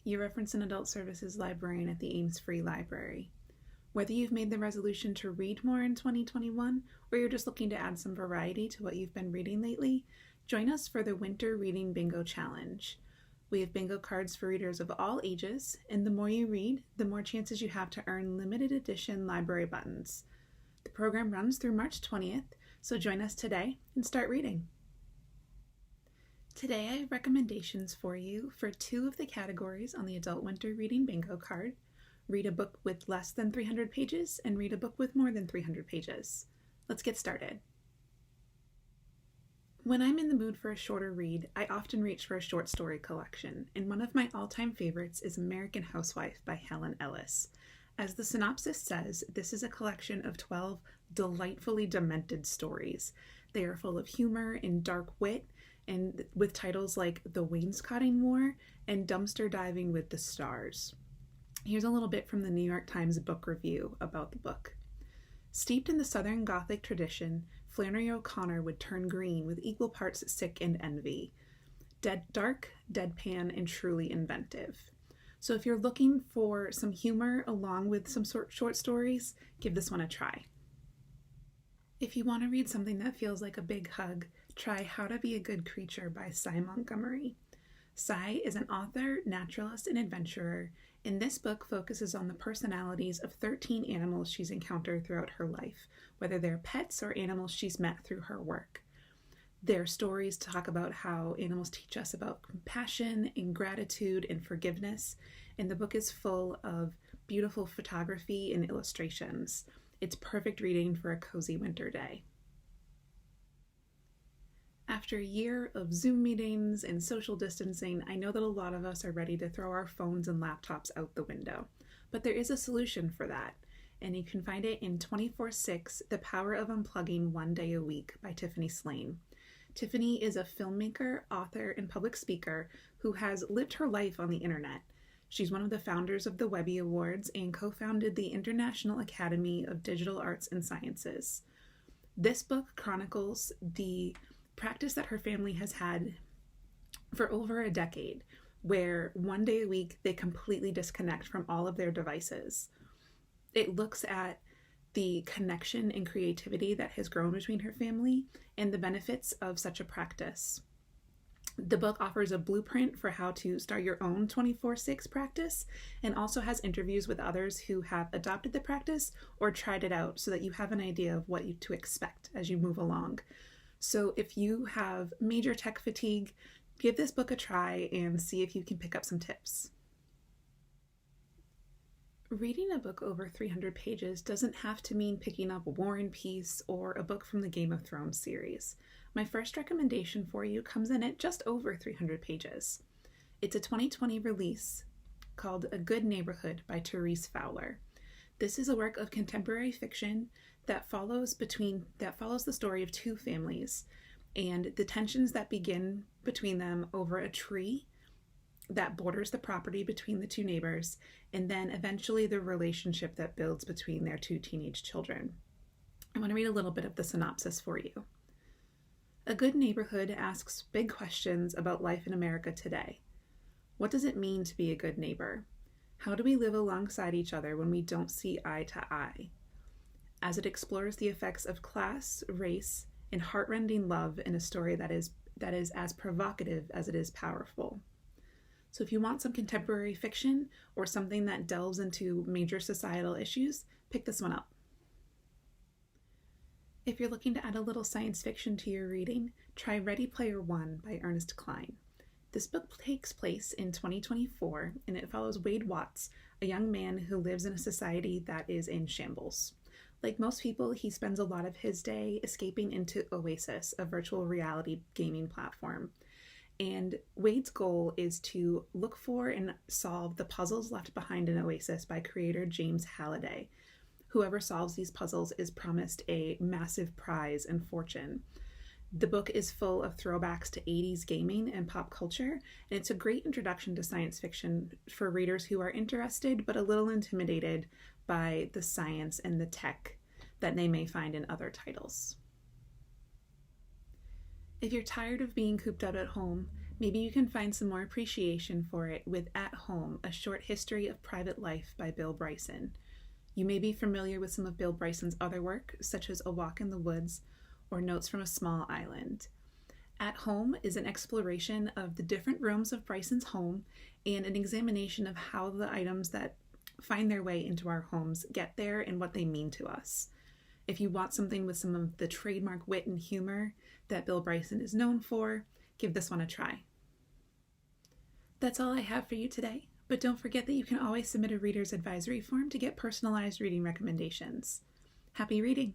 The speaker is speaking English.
you reference an adult services librarian at the Ames Free Library. Whether you've made the resolution to read more in 2021 or you're just looking to add some variety to what you've been reading lately, join us for the Winter Reading Bingo Challenge. We have bingo cards for readers of all ages, and the more you read, the more chances you have to earn limited edition library buttons. The program runs through March 20th, so join us today and start reading. Today I have recommendations for you for two of the categories on the Adult Winter Reading Bingo card. Read a book with less than 300 pages and read a book with more than 300 pages. Let's get started. When I'm in the mood for a shorter read, I often reach for a short story collection, and one of my all-time favorites is American Housewife by Helen Ellis. As the synopsis says, this is a collection of 12 delightfully demented stories. They are full of humor and dark wit, and with titles like The Wainscoting War and Dumpster Diving with the Stars. Here's a little bit from the New York Times book review about the book. Steeped in the Southern Gothic tradition, Flannery O'Connor would turn green with equal parts sick and envy. Dark, deadpan, and truly inventive. So if you're looking for some humor along with some short stories, give this one a try. If you want to read something that feels like a big hug, try How to Be a Good Creature by Cy Montgomery. Cy is an author, naturalist, and adventurer, and this book focuses on the personalities of 13 animals she's encountered throughout her life, whether they're pets or animals she's met through her work. Their stories talk about how animals teach us about compassion and gratitude and forgiveness, and the book is full of beautiful photography and illustrations. It's perfect reading for a cozy winter day. After a year of Zoom meetings and social distancing, I know that a lot of us are ready to throw our phones and laptops out the window. But there is a solution for that, and you can find it in 24/6, The Power of Unplugging One Day a Week by Tiffany Slane. Tiffany is a filmmaker, author, and public speaker who has lived her life on the internet. She's one of the founders of the Webby Awards and co-founded the International Academy of Digital Arts and Sciences. This book chronicles the practice that her family has had for over a decade, where one day a week they completely disconnect from all of their devices. It looks at the connection and creativity that has grown between her family and the benefits of such a practice. The book offers a blueprint for how to start your own 24/6 practice and also has interviews with others who have adopted the practice or tried it out so that you have an idea of what to expect as you move along. So if you have major tech fatigue, give this book a try and see if you can pick up some tips. Reading a book over 300 pages doesn't have to mean picking up War and Peace or a book from the Game of Thrones series. My first recommendation for you comes in at just over 300 pages. It's a 2020 release called A Good Neighborhood by Therese Fowler. This is a work of contemporary fiction that follows the story of two families and the tensions that begin between them over a tree that borders the property between the two neighbors, and then eventually the relationship that builds between their two teenage children. I want to read a little bit of the synopsis for you. A Good Neighborhood asks big questions about life in America today. What does it mean to be a good neighbor? How do we live alongside each other when we don't see eye to eye? As it explores the effects of class, race, and heartrending love in a story that is as provocative as it is powerful. So if you want some contemporary fiction or something that delves into major societal issues, pick this one up. If you're looking to add a little science fiction to your reading, try Ready Player One by Ernest Cline. This book takes place in 2024, and it follows Wade Watts, a young man who lives in a society that is in shambles. Like most people, he spends a lot of his day escaping into Oasis, a virtual reality gaming platform. And Wade's goal is to look for and solve the puzzles left behind in Oasis by creator James Halliday. Whoever solves these puzzles is promised a massive prize and fortune. The book is full of throwbacks to 80s gaming and pop culture, and it's a great introduction to science fiction for readers who are interested but a little intimidated by the science and the tech that they may find in other titles. If you're tired of being cooped up at home, Maybe you can find some more appreciation for it with At Home, A Short History of Private Life by Bill Bryson. You may be familiar with some of Bill Bryson's other work, such as A Walk in the Woods or Notes from a Small Island. At Home is an exploration of the different rooms of Bryson's home and an examination of how the items that find their way into our homes get there and what they mean to us. If you want something with some of the trademark wit and humor that Bill Bryson is known for, give this one a try. That's all I have for you today, but don't forget that you can always submit a reader's advisory form to get personalized reading recommendations. Happy reading!